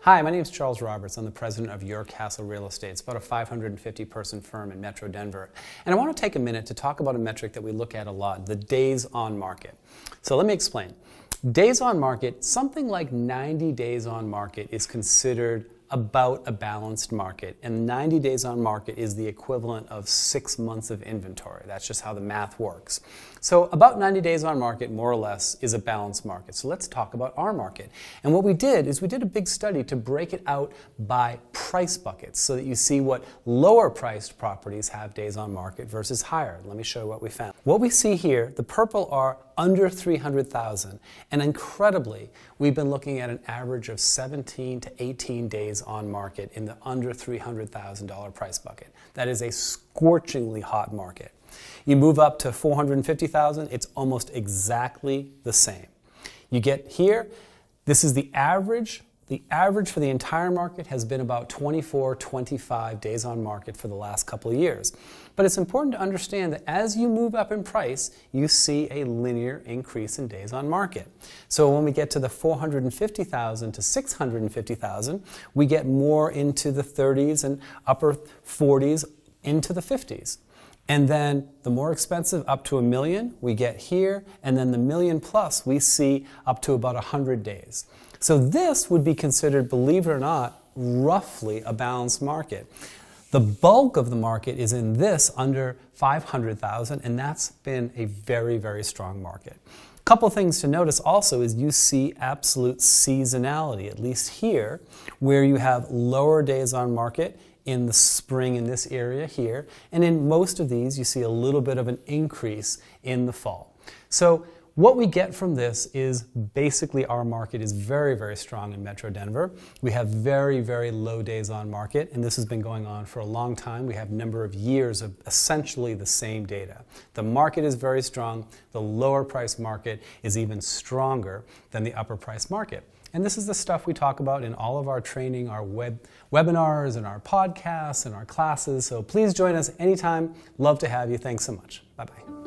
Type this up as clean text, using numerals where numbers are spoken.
Hi, my name is Charles Roberts. I'm the president of Your Castle Real Estate. It's about a 550-person firm in Metro Denver. And I want to take a minute to talk about a metric that we look at a lot, the days on market. So let me explain. Days on market, something like 90 days on market is considered about a balanced market, and 90 days on market is the equivalent of 6 months of inventory. That's just how the math works. So about 90 days on market, more or less, is a balanced market. So let's talk about our market. And what we did is we did a big study to break it out by price buckets so that you see what lower priced properties have days on market versus higher. Let me show you what we found. What we see here, the purple are under 300,000, and incredibly, we've been looking at an average of 17 to 18 days on market in the under $300,000 price bucket. That is a scorchingly hot market. You move up to 450,000, it's almost exactly the same. You get here, this is the average. The average for the entire market has been about 24, 25 days on market for the last couple of years. But it's important to understand that as you move up in price, you see a linear increase in days on market. So when we get to the 450,000 to 650,000, we get more into the 30s and upper 40s into the 50s. And then the more expensive, up to $1 million, we get here, and then the $1 million plus we see up to about 100 days. So this would be considered, believe it or not, roughly a balanced market. The bulk of the market is in this under 500,000, and that's been a very, very strong market. A couple things to notice also is you see absolute seasonality, at least here, where you have lower days on market in the spring in this area here, and in most of these you see a little bit of an increase in the fall. So what we get from this is basically our market is very, very strong in Metro Denver. We have very, very low days on market, and this has been going on for a long time. We have a number of years of essentially the same data. The market is very strong. The lower price market is even stronger than the upper price market. And this is the stuff we talk about in all of our training, our webinars, and our podcasts, and our classes. So please join us anytime. Love to have you. Thanks so much. Bye-bye.